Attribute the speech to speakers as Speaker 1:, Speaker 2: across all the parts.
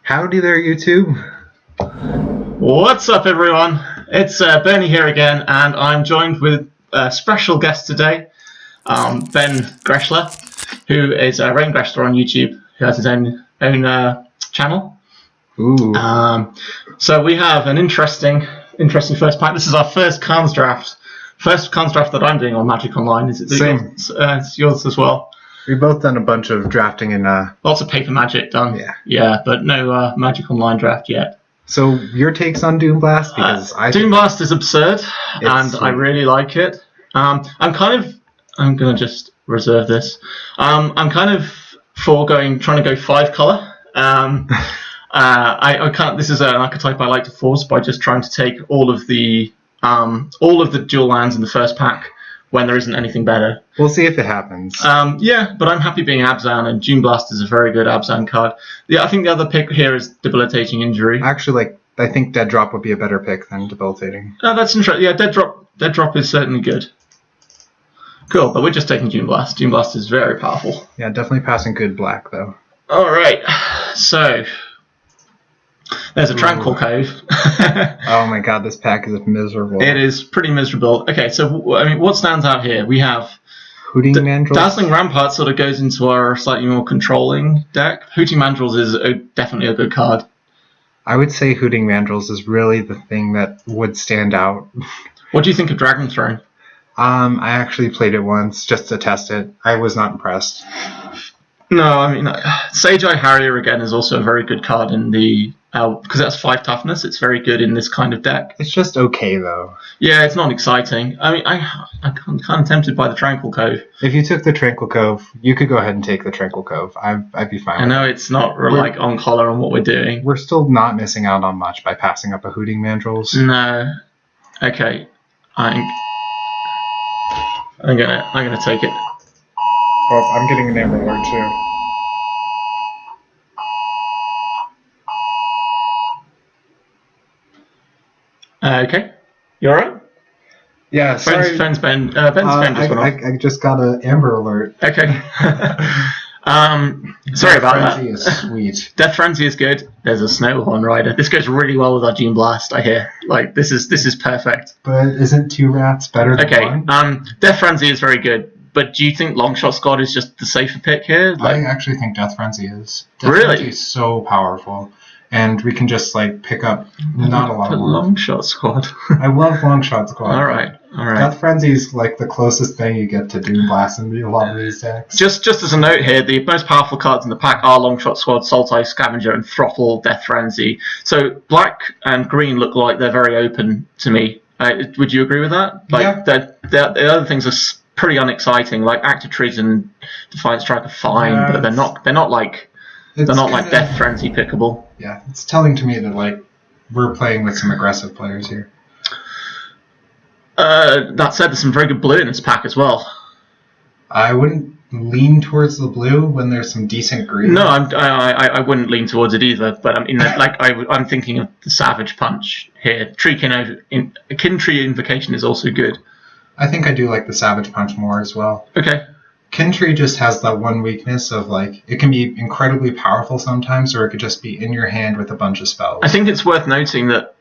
Speaker 1: Howdy there, YouTube.
Speaker 2: What's up, everyone? It's Bernie here again, and I'm joined with a special guest today, Ben Greschler, who is Rain Greschler on YouTube, who has his own channel.
Speaker 1: Ooh.
Speaker 2: So we have an interesting first pack. This is our first Khans draft. First Khans draft that I'm doing on Magic Online. Is it
Speaker 1: Same?
Speaker 2: It's yours as well.
Speaker 1: We've both done a bunch of drafting in
Speaker 2: Lots of paper Magic done.
Speaker 1: Yeah,
Speaker 2: but no Magic Online draft yet.
Speaker 1: So your takes on Doom Blast? Because
Speaker 2: Doom Blast is absurd, and I really like it. I'm going to just reserve this. I'm kind of trying to go 5-color. I can't. This is an archetype I like to force by just trying to take all of the dual lands in the first pack when there isn't anything better.
Speaker 1: We'll see if it happens.
Speaker 2: Yeah, but I'm happy being Abzan, and Doom Blast is a very good Abzan card. Yeah, I think the other pick here is Debilitating Injury.
Speaker 1: Actually, I think Dead Drop would be a better pick than Debilitating.
Speaker 2: Oh, that's interesting. Yeah, Dead Drop is certainly good. Cool, but we're just taking Doom Blast. Doom Blast is very powerful.
Speaker 1: Yeah, definitely passing good black, though.
Speaker 2: All right, so there's a Tranquil Cove.
Speaker 1: Oh my god, this pack is miserable.
Speaker 2: It is pretty miserable. Okay, so what stands out here? We have
Speaker 1: Hooting Mandrills.
Speaker 2: Dazzling Rampart sort of goes into our slightly more controlling deck. Hooting Mandrills is definitely a good card.
Speaker 1: I would say Hooting Mandrills is really the thing that would stand out.
Speaker 2: What do you think of Dragon Throne?
Speaker 1: I actually played it once just to test it. I was not impressed.
Speaker 2: No, I mean, Sage Eye Harrier again is also a very good card in the because that's 5 toughness. It's very good in this kind of deck.
Speaker 1: It's just okay though.
Speaker 2: Yeah, it's not exciting. I mean, I'm kind of tempted by the Tranquil Cove.
Speaker 1: If you took the Tranquil Cove, you could go ahead and take the Tranquil Cove. I'd be fine.
Speaker 2: I know it's not like on color on what we're doing.
Speaker 1: We're still not missing out on much by passing up a Hooting Mandrills.
Speaker 2: No. Okay. I'm gonna take it.
Speaker 1: Oh, I'm getting an Amber Alert too.
Speaker 2: Okay, you alright?
Speaker 1: Yeah, sorry.
Speaker 2: Ben's phone just went off.
Speaker 1: I just got an Amber Alert.
Speaker 2: Okay. Sorry about that.
Speaker 1: Death Frenzy is sweet.
Speaker 2: Death Frenzy is good. There's a Snowhorn Rider. This goes really well with our Doom Blast, I hear. Like, this is perfect.
Speaker 1: But isn't 2 rats better than one?
Speaker 2: Okay, Death Frenzy is very good. But do you think Longshot Squad is just the safer pick here?
Speaker 1: I actually think Death Frenzy is. Death
Speaker 2: Really?
Speaker 1: Frenzy is so powerful. And we can just, pick up not a lot of work.
Speaker 2: Longshot Squad.
Speaker 1: I love Longshot Squad.
Speaker 2: Alright.
Speaker 1: Death Frenzy is, the closest thing you get to Doom Blast in a lot of these decks.
Speaker 2: Just as a note here, the most powerful cards in the pack are Longshot Squad, Sultai Scavenger, and Throttle Death Frenzy. So black and green look like they're very open to me. Would you agree with that?
Speaker 1: Yeah.
Speaker 2: The other things are pretty unexciting. Like Active Trees and Defiant Strike are fine, but they're not like Death Frenzy pickable.
Speaker 1: Yeah, it's telling to me that we're playing with some aggressive players here.
Speaker 2: That said, there's some very good blue in this pack as well.
Speaker 1: I wouldn't lean towards the blue when there's some decent green.
Speaker 2: No, I wouldn't lean towards it either. But I mean, I'm thinking of the Savage Punch here. Kin Tree Invocation is also good.
Speaker 1: I think I do like the Savage Punch more as well.
Speaker 2: Okay.
Speaker 1: Kin Tree just has that one weakness of it can be incredibly powerful sometimes, or it could just be in your hand with a bunch of spells.
Speaker 2: I think it's worth noting that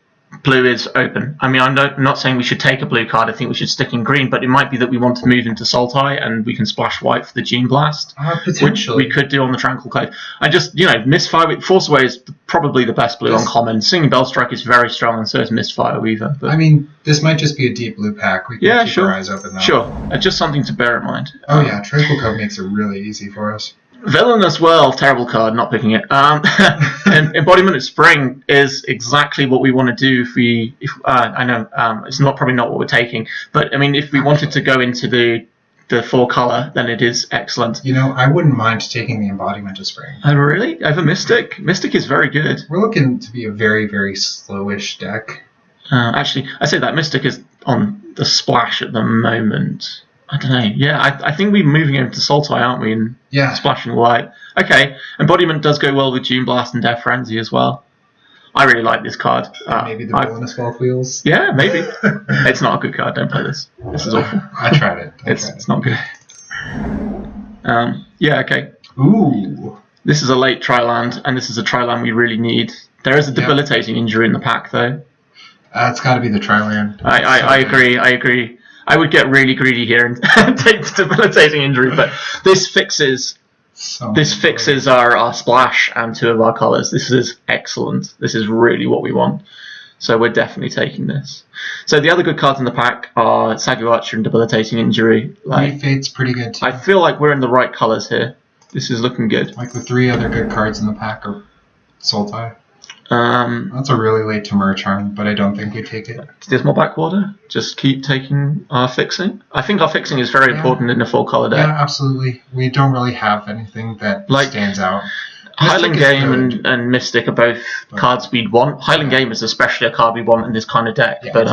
Speaker 2: blue is open. I mean, I'm not saying we should take a blue card. I think we should stick in green, but it might be that we want to move into Sultai and we can splash white for the Doom Blast,
Speaker 1: potentially.
Speaker 2: Which we could do on the Tranquil Cove. I just, Misfire, Force Away is probably the best blue on common. Singing Bellstrike is very strong, and so is Misfire Weaver. But,
Speaker 1: I mean, this might just be a deep blue pack. We can keep our eyes open, though.
Speaker 2: Sure, just something to bear in mind.
Speaker 1: Oh yeah, Tranquil Cove makes it really easy for us.
Speaker 2: Villain as well, terrible card, not picking it. And Embodiment of Spring is exactly what we want to do I know it's probably not what we're taking, but I mean, if we wanted to go into the 4-color, then it is excellent.
Speaker 1: I wouldn't mind taking the Embodiment of Spring.
Speaker 2: Oh, really? Over Mystic? Mystic is very good.
Speaker 1: We're looking to be a very, very slowish deck.
Speaker 2: Actually, I say that Mystic is on the splash at the moment. I don't know. Yeah, I think we're moving into Sultai, aren't we? And splashing white. Okay, Embodiment does go well with Doom Blast and Death Frenzy as well. I really like this card.
Speaker 1: Maybe the Villainous Golf Wheels?
Speaker 2: Yeah, maybe. It's not a good card. Don't play this. This is awful.
Speaker 1: I tried it.
Speaker 2: It's not good. Yeah, okay.
Speaker 1: Ooh.
Speaker 2: This is a late tri-land, and this is a tri-land we really need. There is a debilitating injury in the pack, though.
Speaker 1: It's got to be the tri-land.
Speaker 2: I agree. I would get really greedy here and take the debilitating injury, but this fixes our splash and 2 of our colours. This is excellent. This is really what we want. So we're definitely taking this. So the other good cards in the pack are Sagu Archer and Debilitating Injury.
Speaker 1: Fate's pretty good too.
Speaker 2: I feel like we're in the right colours here. This is looking good.
Speaker 1: Like the 3 other good cards in the pack are Sultai. That's a really late Temur charm, but I don't think we take it.
Speaker 2: Dismal Backwater. Just keep taking our fixing. I think our fixing is very important in a full colour deck.
Speaker 1: Yeah, absolutely. We don't really have anything that stands out.
Speaker 2: Highland Game and Mystic are both cards we'd want. Highland Game is especially a card we want in this kind of deck, but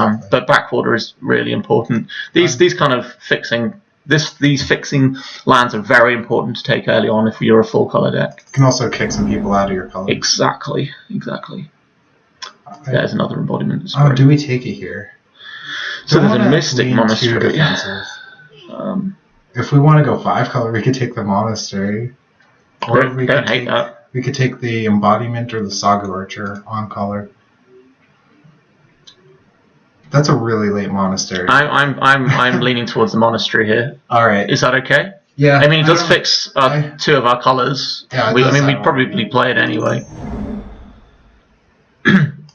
Speaker 2: Backwater is really important. These kind of fixing. These fixing lands are very important to take early on if you're a full color deck.
Speaker 1: You can also kick some people out of your color.
Speaker 2: Exactly. There's another embodiment.
Speaker 1: Do we take it here?
Speaker 2: So there's a Mystic Monastery.
Speaker 1: If we want to go 5 color, we could take the Monastery. Or we could take the Embodiment or the Saga Archer on color. That's a really late Monastery.
Speaker 2: I'm leaning towards the Monastery here.
Speaker 1: All right.
Speaker 2: Is that okay?
Speaker 1: Yeah.
Speaker 2: I mean, it does fix 2 of our colours.
Speaker 1: Yeah,
Speaker 2: we'd probably play it anyway.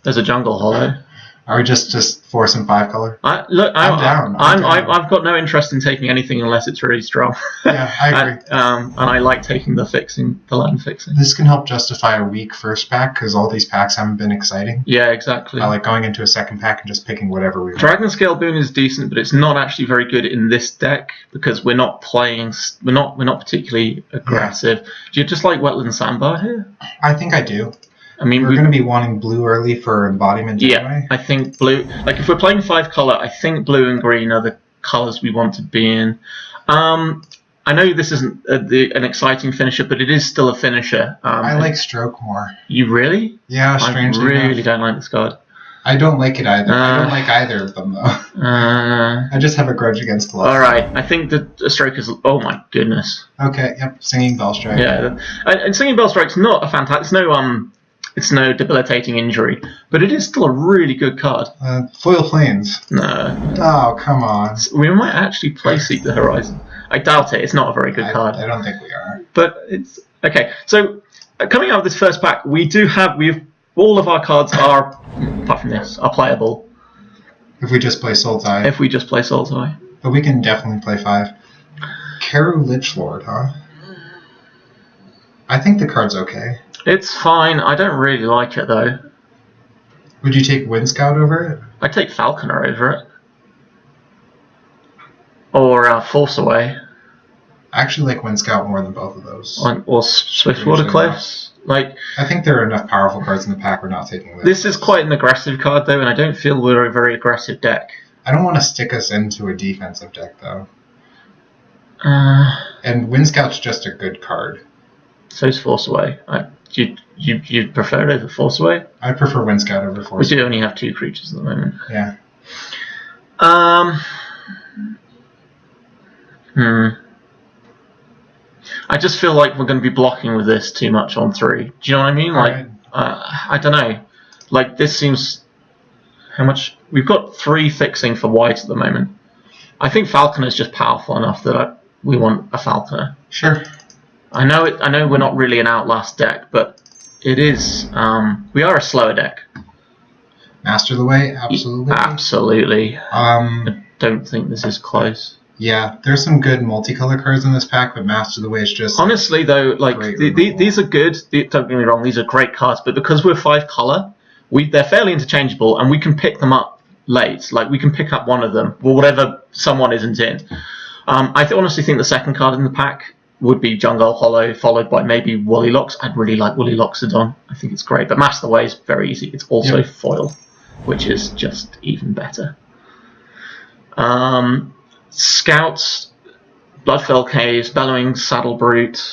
Speaker 2: There's a Jungle Hollow.
Speaker 1: Are we just forcing 5 color?
Speaker 2: I'm down. I've got no interest in taking anything unless it's really strong.
Speaker 1: Yeah, I agree.
Speaker 2: And I like taking the land fixing.
Speaker 1: This can help justify a weak first pack because all these packs haven't been exciting.
Speaker 2: Yeah, exactly.
Speaker 1: I like going into a second pack and just picking whatever we want.
Speaker 2: Dragon Scale Boon is decent, but it's not actually very good in this deck because we're not particularly aggressive. Yeah. Do you just like Wetland Sandbar here?
Speaker 1: I think I do.
Speaker 2: I mean,
Speaker 1: we're going to be wanting blue early for embodiment anyway.
Speaker 2: I think blue. Like if we're playing 5 color, I think blue and green are the colors we want to be in. I know this isn't an exciting finisher, but it is still a finisher.
Speaker 1: I like Stroke more.
Speaker 2: You really?
Speaker 1: Yeah, strangely
Speaker 2: I really
Speaker 1: enough.
Speaker 2: Don't like this card.
Speaker 1: I don't like it either. I don't like either of them though. I just have a grudge against Glove.
Speaker 2: All right, I think the Stroke is. Oh my goodness.
Speaker 1: Okay. Yep. Singing Bell Strike.
Speaker 2: Yeah, and Singing Bell Strike's not a fantastic. It's no debilitating injury, but it is still a really good card.
Speaker 1: Foil Plains.
Speaker 2: No.
Speaker 1: Oh, come on.
Speaker 2: We might actually play Seek the Horizon. I doubt it. It's not a very good card.
Speaker 1: I don't think we are.
Speaker 2: But it's okay. So coming out of this first pack, we've all of our cards are, apart from this, are playable.
Speaker 1: If we just play Sultai. But we can definitely play 5. Karu Lichlord, huh? I think the card's okay.
Speaker 2: It's fine. I don't really like it though.
Speaker 1: Would you take Wind Scout over it?
Speaker 2: I'd take Falconer over it. Or Force Away.
Speaker 1: I actually like Wind Scout more than both of those.
Speaker 2: Or Swiftwater Cliffs. I
Speaker 1: think there are enough powerful cards in the pack. We're not taking
Speaker 2: this is quite an aggressive card though, and I don't feel we're a very aggressive deck.
Speaker 1: I don't want to stick us into a defensive deck though. And Wind Scout's just a good card.
Speaker 2: So is Force Away. You prefer it over Force Away?
Speaker 1: I prefer Wind Scout over Force Away.
Speaker 2: We do only have 2 creatures at the moment.
Speaker 1: Yeah.
Speaker 2: I just feel like we're going to be blocking with this too much on 3. Do you know what I mean? I don't know. This seems... How much... We've got 3 fixing for white at the moment. I think Falconer is just powerful enough that we want a Falconer.
Speaker 1: Sure.
Speaker 2: I know we're not really an Outlast deck, but it is... we are a slower deck.
Speaker 1: Master the Way? Absolutely.
Speaker 2: Absolutely. I don't think this is close.
Speaker 1: Yeah, there's some good multicolor cards in this pack, but Master the Way is just...
Speaker 2: Honestly, though, these are good. Don't get me wrong, these are great cards, but because we're 5 color, they're fairly interchangeable, and we can pick them up late. We can pick up one of them, or whatever someone isn't in. I honestly think the second card in the pack would be Jungle Hollow, followed by maybe Woolly Locks. I'd really like Woolly Loxodon. I think it's great. But Master the Way is very easy. It's also foil, which is just even better. Scouts, Bloodfell Caves, Bellowing Saddle Brute,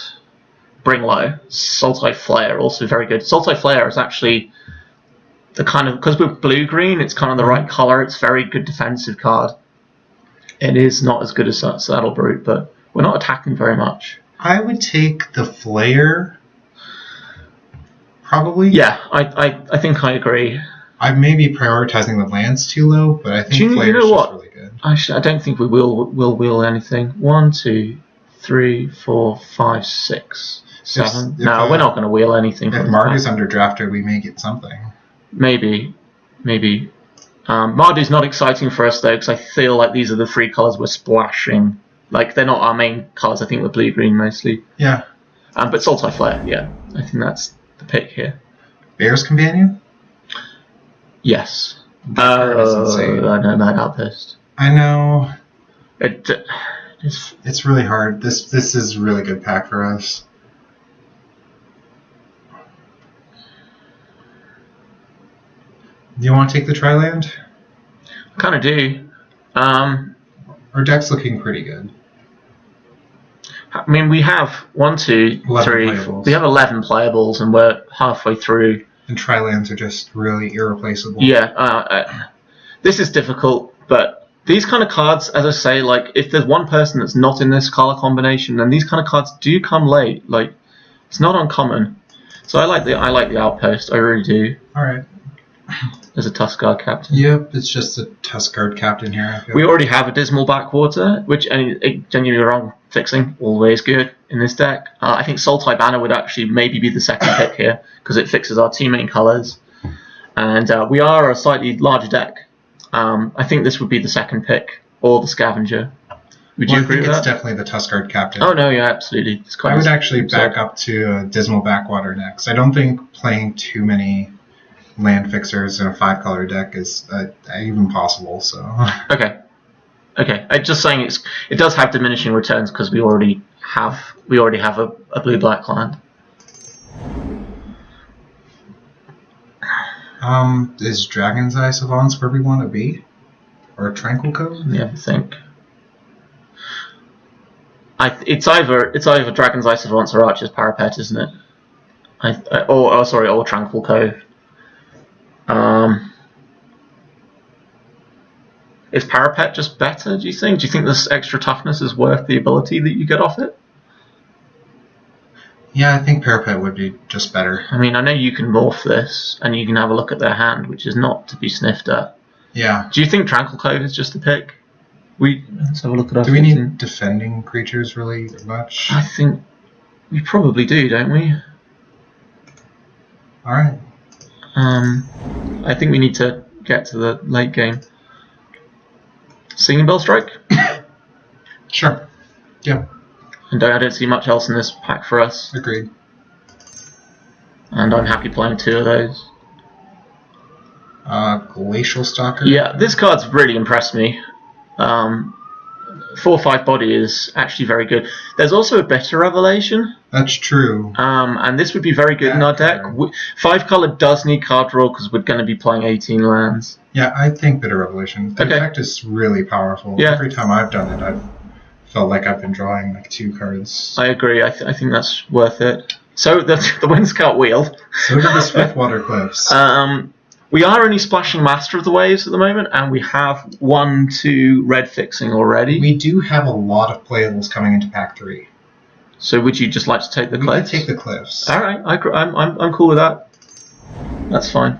Speaker 2: Bringlow, Sultai Flare, also very good. Sultai Flare is actually the kind of... Because we're blue-green, it's kind of the right colour. It's a very good defensive card. It is not as good as Saddle Brute, but... We're not attacking very much.
Speaker 1: I would take the Flare Probably.
Speaker 2: Yeah, I think I agree.
Speaker 1: I may be prioritizing the lands too low, but I think Flair's just really good.
Speaker 2: Actually, I don't think we will wheel anything. 1, 2, 3, 4, 5, 6, 7. No, we're not going to wheel anything.
Speaker 1: If Mardu's underdrafted, we may get something.
Speaker 2: Maybe. Mardu's not exciting for us though, because I feel like these are the 3 colours we're splashing. Like they're not our main colours. I think we're blue-green mostly.
Speaker 1: Yeah.
Speaker 2: But Sultai Flare, yeah, I think that's the pick here.
Speaker 1: Bear's Companion.
Speaker 2: Yes.
Speaker 1: I
Speaker 2: know that outpost.
Speaker 1: I know.
Speaker 2: It's
Speaker 1: really hard. This is a really good pack for us. Do you want to take the Tri-Land?
Speaker 2: I kind of do.
Speaker 1: Our deck's looking pretty good.
Speaker 2: I mean, we have 1, 2, 3. We have 11 playables, and we're halfway through.
Speaker 1: And Tri-Lands are just really irreplaceable.
Speaker 2: Yeah. This is difficult, but these kind of cards, as I say, like if there's one person that's not in this color combination, then these kind of cards do come late. Like it's not uncommon. So I like the outpost. I really do.
Speaker 1: All right.
Speaker 2: As a Tuskguard captain.
Speaker 1: Yep, it's just a Tuskguard captain here.
Speaker 2: We already have a Dismal Backwater, which, don't get me wrong, fixing, always good in this deck. I think Sultai Banner would actually maybe be the second pick here, because it fixes our 2 main colours. And we are a slightly larger deck. I think this would be the second pick, or the Scavenger. Would you agree with that?
Speaker 1: It's definitely the Tuskguard captain.
Speaker 2: Oh no, yeah, absolutely. It's quite
Speaker 1: I would actually back up to a Dismal Backwater next. I don't think playing too many land fixers in a 5-color deck is even possible. So
Speaker 2: okay. I'm just saying it does have diminishing returns because we already have a blue-black land.
Speaker 1: Is Dragon's Eye Savants where we want to be, or Tranquil Cove?
Speaker 2: Yeah, I think. It's either Dragon's Eye Savants or Archer's Parapet, isn't it? Or Tranquil Cove. Is Parapet just better, do you think? Do you think this extra toughness is worth the ability that you get off it?
Speaker 1: Yeah, I think Parapet would be just better.
Speaker 2: I mean, I know you can morph this, and you can have a look at their hand, which is not to be sniffed at.
Speaker 1: Yeah.
Speaker 2: Do you think Tranquil Cove is just a pick? Let's have a look at our
Speaker 1: Do we need defending creatures really much?
Speaker 2: I think we probably do, don't we?
Speaker 1: Alright.
Speaker 2: I think we need to get to the late game. Singing Bell Strike?
Speaker 1: Sure. Yeah.
Speaker 2: And I don't see much else in this pack for us.
Speaker 1: Agreed.
Speaker 2: And I'm happy playing 2 of those.
Speaker 1: Glacial Stalker?
Speaker 2: Yeah, this card's really impressed me. 4/5 body is actually very good. There's also a Bitter Revelation.
Speaker 1: That's true.
Speaker 2: And this would be very good in our deck. 5-color does need card draw because we're going to be playing 18 lands.
Speaker 1: Yeah, I think Bitter Revelation. The effect is really powerful.
Speaker 2: Yeah.
Speaker 1: Every time I've done it, I've felt like I've been drawing like 2 cards.
Speaker 2: I agree. I think that's worth it. So the Windscout wheeled.
Speaker 1: So did the Swiftwater Cliffs.
Speaker 2: We are only splashing Master of the Waves at the moment, and we have 1, 2 red fixing already.
Speaker 1: We do have a lot of playables coming into Pack 3.
Speaker 2: So would you just like to take the cliffs?
Speaker 1: We can take the cliffs.
Speaker 2: All right, I'm cool with that. That's fine.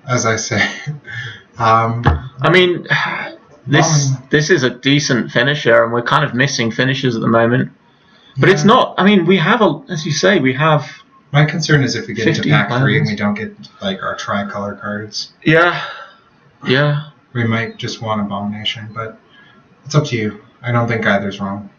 Speaker 1: As I say,
Speaker 2: I mean, this is a decent finisher, and we're kind of missing finishers at the moment. But it's not. I mean, we have as you say, we have.
Speaker 1: My concern is if we get into Pack 3 and we don't get like our tri-color cards.
Speaker 2: Yeah.
Speaker 1: We might just want Abomination, but it's up to you. I don't think either's wrong.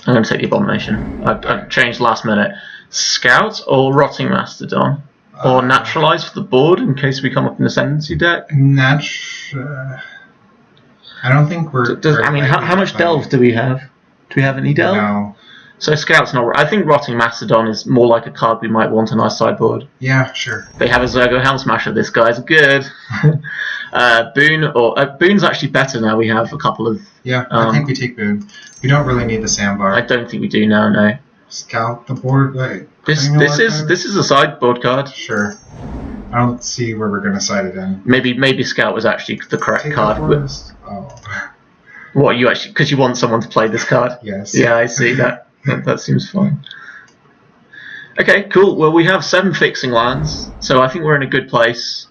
Speaker 2: I'm going to take the Abomination. I've changed last minute. Scout or Rotting Mastodon? Or Naturalize for the board in case we come up in the Ascendancy deck?
Speaker 1: I don't think we're...
Speaker 2: how much Delve do we have? Do we have any Delve?
Speaker 1: No.
Speaker 2: So Scout's not... I think Rotting Mastodon is more like a card we might want on our sideboard.
Speaker 1: Yeah, sure.
Speaker 2: They have a Zergo Helm Smasher. This guy's good. Boon's actually better now. We have a couple of...
Speaker 1: Yeah, I think we take Boon. We don't really need the Sandbar.
Speaker 2: I don't think we do now, no.
Speaker 1: Scout the board.
Speaker 2: This is a sideboard card.
Speaker 1: Sure. I don't see where we're going to side it in.
Speaker 2: Maybe Scout was actually the correct card. What, you actually, because you want someone to play this card?
Speaker 1: Yes.
Speaker 2: Yeah, I see that. That seems fine. Okay, cool. Well, we have 7 fixing lands, so I think we're in a good place.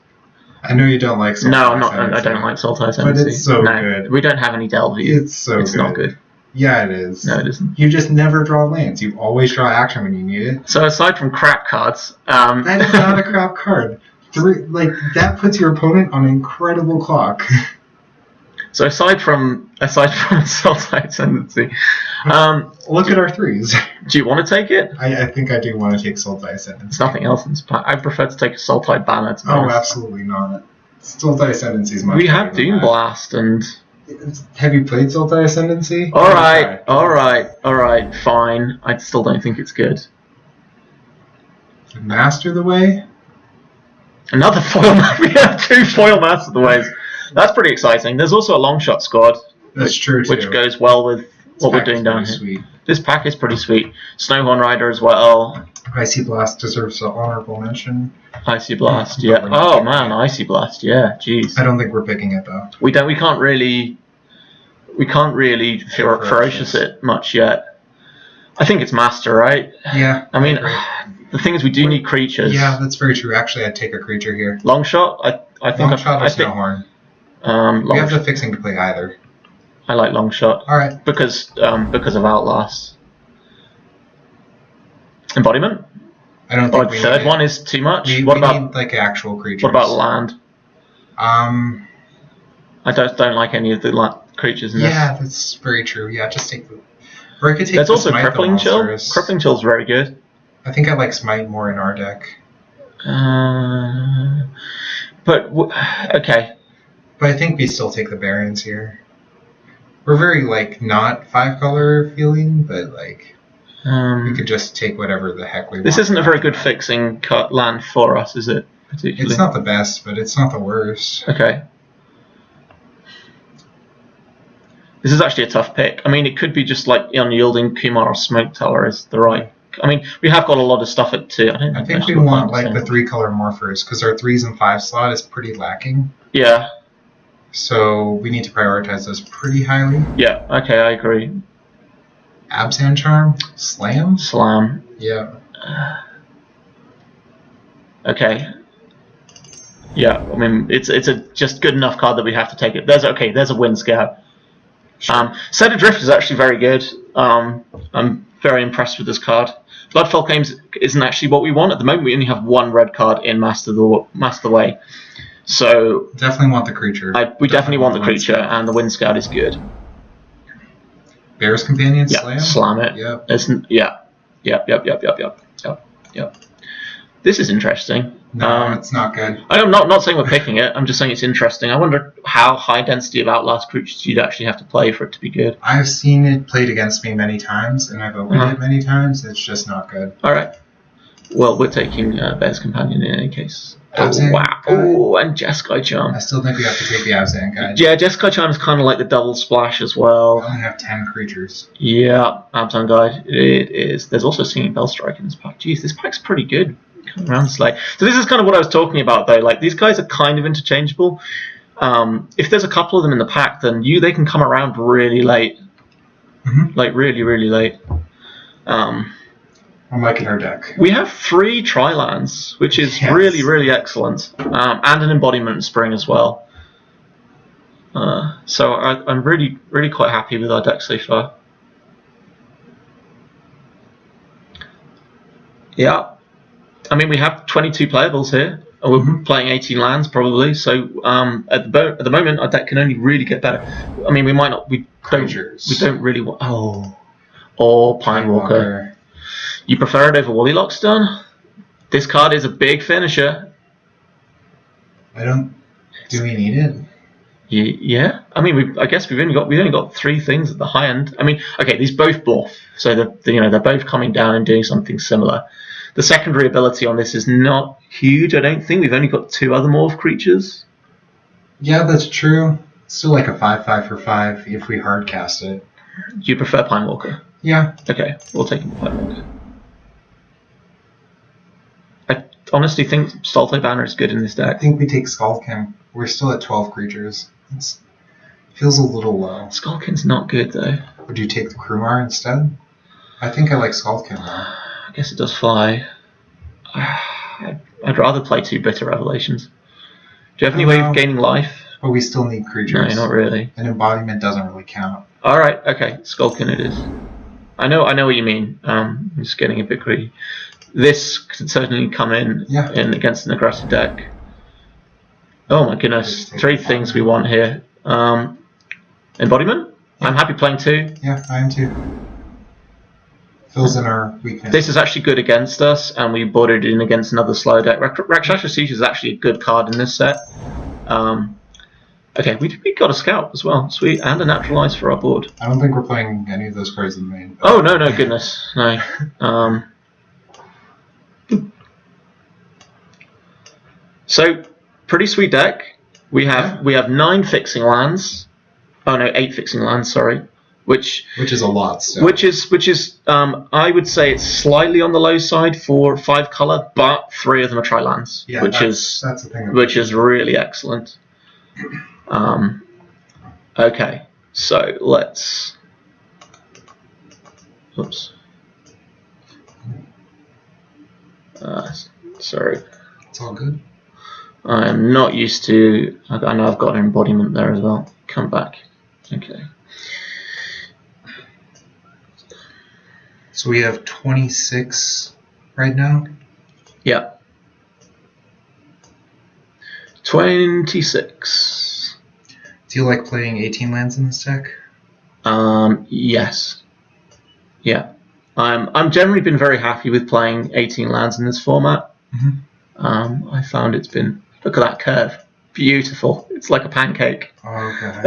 Speaker 1: I know you don't like Sultai.
Speaker 2: No, I'm not. I don't like Sultai Ascendancy.
Speaker 1: But it's so good.
Speaker 2: We don't have any Delvey.
Speaker 1: It's so
Speaker 2: It's
Speaker 1: good.
Speaker 2: not good.
Speaker 1: Yeah, it is.
Speaker 2: No, it isn't.
Speaker 1: You just never draw lands. You always draw action when you need it.
Speaker 2: So aside from crap cards,
Speaker 1: that is not a crap card. That puts your opponent on an incredible clock.
Speaker 2: So aside from Sultai Ascendancy,
Speaker 1: look at our 3s.
Speaker 2: Do you want to take it?
Speaker 1: I think I do want to take Sultai Ascendancy.
Speaker 2: There's nothing else in this pack. I prefer to take a Sultai Banner.
Speaker 1: Oh, absolutely not. Sultai Ascendancy is much.
Speaker 2: We have Doom Blast and.
Speaker 1: Have you played Sultai Ascendancy?
Speaker 2: All right, fine. I still don't think it's good.
Speaker 1: Master the Way.
Speaker 2: Another foil. We have 2 foil Master the Ways. That's pretty exciting. There's also a long shot squad.
Speaker 1: That's true too.
Speaker 2: Which goes well with what we're doing down here.
Speaker 1: Sweet.
Speaker 2: This pack is pretty sweet. Snowhorn Rider as well.
Speaker 1: Icy Blast deserves an honorable mention.
Speaker 2: Icy Blast, yeah. Oh man, Icy Blast, yeah. Jeez.
Speaker 1: I don't think we're picking it though.
Speaker 2: We can't really ferocious it much yet. I think it's Master, right?
Speaker 1: Yeah.
Speaker 2: I mean, the thing is, we do need creatures.
Speaker 1: Yeah, that's very true. Actually, I'd take a creature here.
Speaker 2: Long shot. I think.
Speaker 1: Long shot or Snowhorn. We have the fixing to play either.
Speaker 2: I like long shot.
Speaker 1: All right.
Speaker 2: Because of Outlast. Embodiment.
Speaker 1: I don't think
Speaker 2: the third one is too much.
Speaker 1: We need like actual creatures.
Speaker 2: What about land?
Speaker 1: I
Speaker 2: don't like any of the creatures in this.
Speaker 1: Yeah, that's very true. Yeah, just take the. Or I could take.
Speaker 2: There's
Speaker 1: the
Speaker 2: also
Speaker 1: Smite
Speaker 2: Crippling Chill.
Speaker 1: monsters.
Speaker 2: Crippling Chill's very good.
Speaker 1: I think I like Smite more in our deck.
Speaker 2: Okay.
Speaker 1: But I think we still take the Barons here. We're very not 5-color feeling, but we could just take whatever the heck we want.
Speaker 2: This isn't a very good fixing land for us, is it? Particularly.
Speaker 1: It's not the best, but it's not the worst.
Speaker 2: Okay. This is actually a tough pick. I mean, it could be just Unyielding Kumar or Smoke Teller is the right. I mean, we have got a lot of stuff at 2.
Speaker 1: I think we want the 3-color morphers because our 3s and 5 slot is pretty lacking.
Speaker 2: Yeah.
Speaker 1: So we need to prioritize those pretty highly.
Speaker 2: Yeah. Okay, I agree.
Speaker 1: Absand Charm, Slam.
Speaker 2: Yeah. Okay. Yeah. I mean, it's a just good enough card that we have to take it. There's a Wind Scout. Sure. Set Adrift is actually very good. I'm very impressed with this card. Bloodfell Claims isn't actually what we want at the moment. We only have 1 red card in Master the Way, so
Speaker 1: definitely want the creature.
Speaker 2: We definitely want the creature, and the Wind Scout is good.
Speaker 1: Bear's Companion,
Speaker 2: yeah, slam it. Yep. This is interesting.
Speaker 1: No, it's not good.
Speaker 2: I'm not saying we're picking it. I'm just saying it's interesting. I wonder how high density of Outlast creatures you'd actually have to play for it to be good.
Speaker 1: I've seen it played against me many times, and I've opened it many times. It's just not good.
Speaker 2: All right. Well, we're taking Bear's Companion in any case.
Speaker 1: Absand
Speaker 2: wow. Oh, and Jeskai Charm.
Speaker 1: I still think we have to take the Absand Guide.
Speaker 2: Yeah, Jeskai Charm is kind of like the double splash as well.
Speaker 1: We only have 10 creatures.
Speaker 2: Yeah, Absand Guide. It is. There's also Singing Bell Strike in this pack. Jeez, this pack's pretty good. Coming around this late. So this is kind of what I was talking about, though. These guys are kind of interchangeable. If there's a couple of them in the pack, then they can come around really late.
Speaker 1: Mm-hmm.
Speaker 2: Really, really late.
Speaker 1: I'm liking our deck.
Speaker 2: We have 3 Tri-lands, which is really, really excellent. And an Embodiment Spring as well. So I'm really, really quite happy with our deck so far. Yeah. I mean, we have 22 playables here. And we're playing 18 lands probably. So at the moment, our deck can only really get better. I mean, we might not. We don't really want. Or Pine Walker. You prefer it over Woolly Lockstone? This card is a big finisher.
Speaker 1: Do we need it?
Speaker 2: Yeah. I mean, I guess we've only got 3 things at the high end. I mean, okay, these both bluff, so they're both coming down and doing something similar. The secondary ability on this is not huge. I don't think we've only got 2 other morph creatures.
Speaker 1: Yeah, that's true. It's still like a 5/5 for 5 if we hard cast it.
Speaker 2: Do you prefer Pine Walker?
Speaker 1: Yeah.
Speaker 2: Okay, we'll take Pine Walker. I honestly think Sultai Banner is good in this deck.
Speaker 1: I think we take Skull King. We're still at 12 creatures. If Feels a little low.
Speaker 2: Skullkin's not good though.
Speaker 1: Would you take the Krumar instead? I think I like Skullkin more.
Speaker 2: I guess it does fly. I'd rather play 2 Bitter Revelations. Do you have any way of gaining life?
Speaker 1: But we still need creatures.
Speaker 2: No, not really.
Speaker 1: An embodiment doesn't really count.
Speaker 2: Alright, okay. Skullkin it is. I know what you mean. I'm just getting a bit greedy. This could certainly come in against an aggressive deck. Oh my goodness. 3 things we want here. Embodiment? Yeah. I'm happy playing 2.
Speaker 1: Yeah, I am too. Fills in our weakness.
Speaker 2: This is actually good against us, and we bordered in against another slow deck. Rakshasa Siege is actually a good card in this set. Okay, we got a Scout as well. Sweet, and a Naturalize for our board.
Speaker 1: I don't think we're playing any of those cards in the main.
Speaker 2: Oh, no, goodness. No. So, pretty sweet deck. We have 9 fixing lands. Oh no, 8 fixing lands. Sorry, which
Speaker 1: is a lot. Still.
Speaker 2: Which is I would say it's slightly on the low side for 5 color, but 3 of them are tri-lands, that's the thing. Which is really excellent. Okay, so let's. Oops. Sorry.
Speaker 1: It's all good.
Speaker 2: I'm not used to. I know I've got an embodiment there as well. Come back. Okay.
Speaker 1: So we have 26 right now?
Speaker 2: Yeah. 26.
Speaker 1: Do you like playing 18 lands in this deck?
Speaker 2: Yes. Yeah. I'm generally been very happy with playing 18 lands in this format.
Speaker 1: Mm-hmm.
Speaker 2: I found it's been. Look at that curve. Beautiful. It's like a pancake.
Speaker 1: Okay.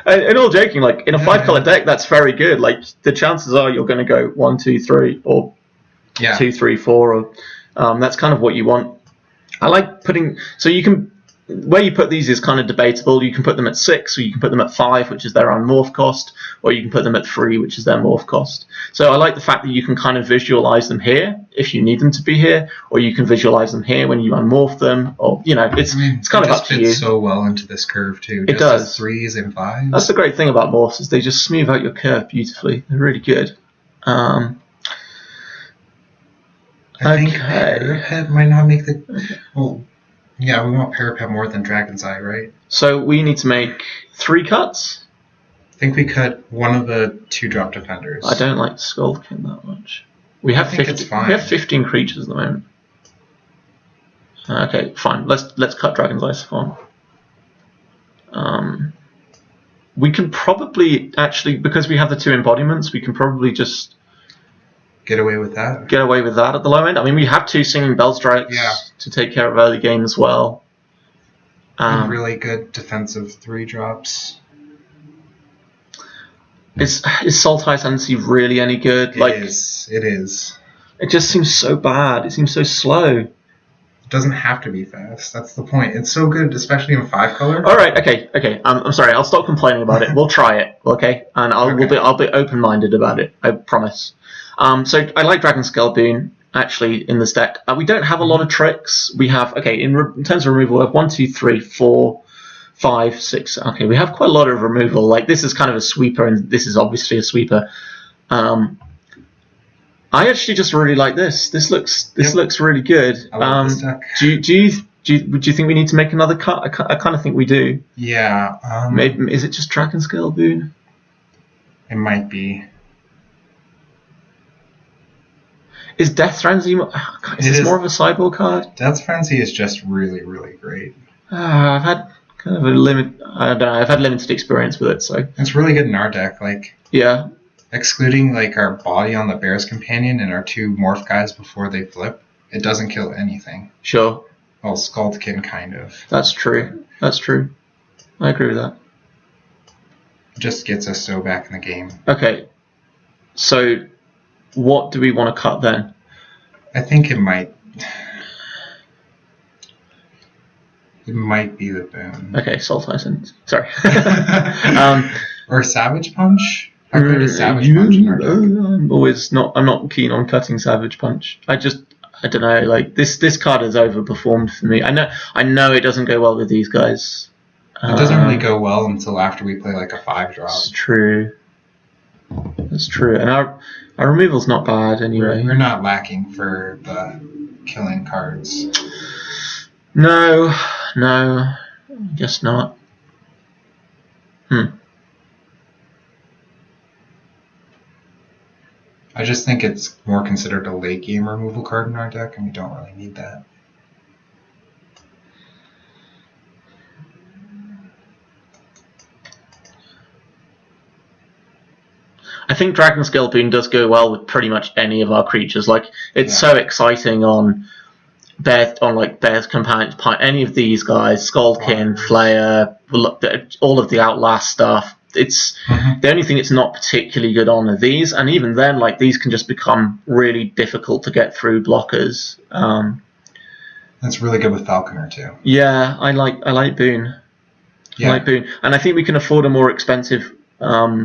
Speaker 2: And all joking, like in a 5-color deck, that's very good. Like the chances are you're going to go 1, 2, 3, or 2, 3, 4, or that's kind of what you want. I like putting. So you can. Where you put these is kind of debatable. You can put them at 6, or you can put them at 5, which is their unmorph cost, or you can put them at 3, which is their morph cost. So I like the fact that you can kind of visualize them here if you need them to be here, or you can visualize them here when you unmorph them, or it's kind of up to you. It
Speaker 1: fits so well into this curve too.
Speaker 2: It does.
Speaker 1: 3s and 5s.
Speaker 2: That's the great thing about morphs, is they just smooth out your curve beautifully. They're really good.
Speaker 1: I think Parapet might not make the. Well, yeah, we want Parapet more than Dragon's Eye, right?
Speaker 2: So we need to make 3 cuts?
Speaker 1: I think we cut one of the 2-drop defenders.
Speaker 2: I don't like Skullkin that much. We have 15 creatures at the moment. Okay, fine. Let's cut Dragon's Eye Spawn. We can probably actually, because we have the 2 embodiments, we can probably just
Speaker 1: get away with that.
Speaker 2: Get away with that at the low end. I mean, we have 2 Singing Bell Strikes to take care of early game as well.
Speaker 1: Really good defensive 3-drops.
Speaker 2: Is Sultai Tendency really any good?
Speaker 1: It is.
Speaker 2: It just seems so bad. It seems so slow.
Speaker 1: It doesn't have to be fast. That's the point. It's so good, especially in 5-color.
Speaker 2: All right. Okay. I'm sorry. I'll stop complaining about it. We'll try it. Okay. And I'll be open-minded about it. I promise. So I like Dragon Scale Boon actually in this deck. We don't have a lot of tricks. We have in terms of removal, we have 1, 2, 3, 4, 5, 6. Okay, we have quite a lot of removal. Like this is kind of a sweeper, and this is obviously a sweeper. I actually just really like this. This looks really good.
Speaker 1: I love this deck.
Speaker 2: Would you think we need to make another cut? I kind of think we do.
Speaker 1: Yeah.
Speaker 2: Maybe is it just Dragon Scale Boon?
Speaker 1: It might be.
Speaker 2: Is Death Frenzy more of a sideboard card?
Speaker 1: Death Frenzy is just really, really great.
Speaker 2: I've had kind of I've had limited experience with it, so
Speaker 1: it's really good in our deck. Like excluding like our body on the Bear's Companion and our 2 morph guys before they flip, it doesn't kill anything.
Speaker 2: Sure.
Speaker 1: Well, Skullkin kind of.
Speaker 2: That's true. I agree with that.
Speaker 1: It just gets us so back in the game.
Speaker 2: Okay, so. What do we want to cut then?
Speaker 1: I think it might be the boon.
Speaker 2: Okay, Sultai Tendency. Sorry.
Speaker 1: Or Savage Punch. How good is Savage Punch in our deck?
Speaker 2: I'm not keen on cutting Savage Punch. I don't know. Like this card has overperformed for me. I know it doesn't go well with these guys.
Speaker 1: It doesn't really go well until after we play like a 5-drop.
Speaker 2: It's true. That's true. And our removal's not bad anyway.
Speaker 1: We're not lacking for the killing cards.
Speaker 2: No, I guess not.
Speaker 1: I just think it's more considered a late game removal card in our deck, and we don't really need that.
Speaker 2: I think Dragon Scale Boon does go well with pretty much any of our creatures. Like, it's so exciting on Bear's Companion, any of these guys, Skullkin, Flayer, all of the Outlast stuff. It's the only thing it's not particularly good on are these, and even then, like, these can just become really difficult to get through blockers.
Speaker 1: That's really good with Falconer too.
Speaker 2: Yeah, I like Boon. Yeah. I like Boon, and I think we can afford a more expensive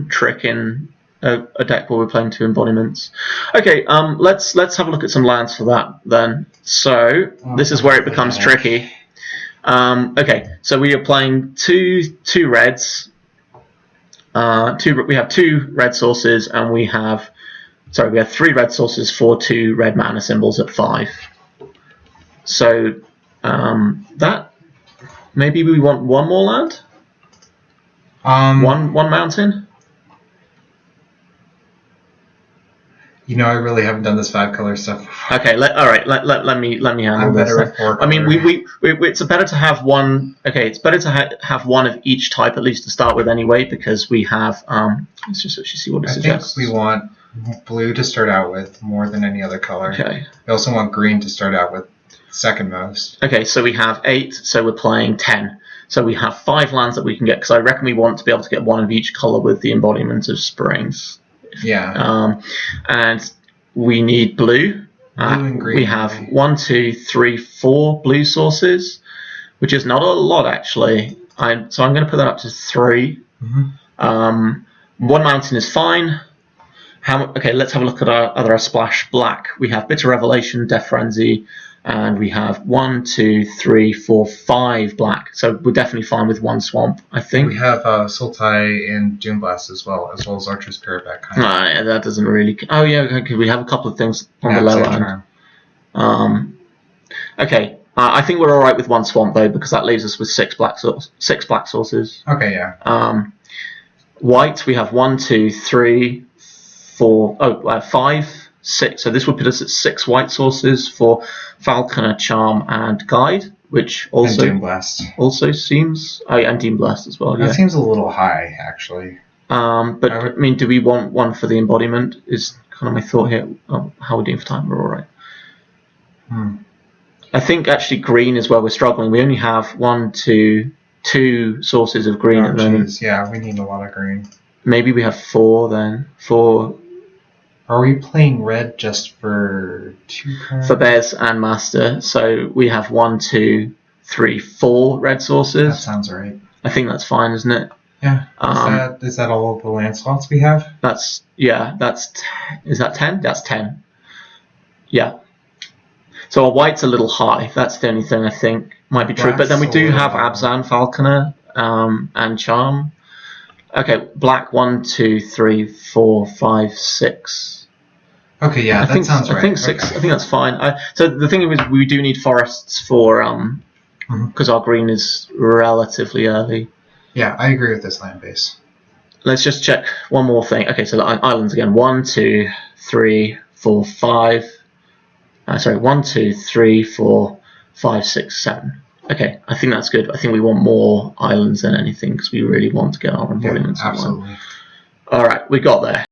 Speaker 2: trick in a deck where we're playing 2 embodiments. Okay, let's have a look at some lands for that then. So this is where it becomes tricky. Okay, so we are playing two reds. We have 2 red sources, and we have 3 red sources for 2 red mana symbols at 5. So that maybe we want 1 more land. One mountain.
Speaker 1: You know, I really haven't done this 5-color stuff before.
Speaker 2: Okay, let me handle this.
Speaker 1: Better with 4
Speaker 2: I mean, it's better to have one. Okay, it's better to have one of each type at least to start with anyway, because we have. Let's just actually see what it suggests.
Speaker 1: I think we want blue to start out with more than any other color.
Speaker 2: Okay.
Speaker 1: We also want green to start out with second most.
Speaker 2: Okay, so we have 8, so we're playing 10. So we have 5 lands that we can get, because I reckon we want to be able to get 1 of each color with the embodiment of springs.
Speaker 1: Yeah.
Speaker 2: And we need blue.
Speaker 1: And green.
Speaker 2: We have 1, 2, 3, 4 blue sources, which is not a lot actually. So I'm going to put that up to 3. 1 mountain is fine. Okay, let's have a look at our other splash black. We have Bitter Revelation, Death Frenzy, and we have 1, 2, 3, 4, 5 black. So we're definitely fine with 1 swamp, I think.
Speaker 1: We have Sultai and Doomblast as well as Archer's Parabet.
Speaker 2: Yeah, that doesn't really. Oh yeah, okay. We have a couple of things on the lower end. Okay, I think we're all right with 1 swamp though, because that leaves us with 6 black sources.
Speaker 1: Okay, yeah.
Speaker 2: White, we have 1, 2, 3, 4, 5, 6. So this would put us at 6 white sources for Falconer, Charm, and Guide, which also
Speaker 1: and Doomblast.
Speaker 2: Also seems. Oh, yeah, and Doomblast as well.
Speaker 1: That seems a little high, actually.
Speaker 2: But I mean, do we want 1 for the embodiment? Is kind of my thought here. Oh, how are we doing for time? We're all right. I think actually green is where we're struggling. We only have 1, 2 sources of green at the moment.
Speaker 1: Yeah, we need a lot of green.
Speaker 2: Maybe we have 4 then. 4.
Speaker 1: Are we playing red just for 2 cards?
Speaker 2: For Bears and Master. So we have 1, 2, 3, 4 red sources.
Speaker 1: That sounds right.
Speaker 2: I think that's fine, isn't it?
Speaker 1: Yeah. Is that all of the land slots we have?
Speaker 2: Is that 10? That's 10. Yeah. So our white's a little high. That's the only thing I think might be true. But then we do have Abzan, Falconer, and Charm. Okay, black 1, 2, 3, 4, 5, 6.
Speaker 1: Okay, yeah, that sounds right.
Speaker 2: I think 6. Okay. I think that's fine. So the thing is, we do need forests for because our green is relatively early.
Speaker 1: Yeah, I agree with this land base.
Speaker 2: Let's just check one more thing. Okay, so islands again. 1, 2, 3, 4, 5. 1, 2, 3, 4, 5, 6, 7. Okay, I think that's good. I think we want more islands than anything because we really want to get our embodiments.
Speaker 1: Yeah, absolutely.
Speaker 2: All right, we got there.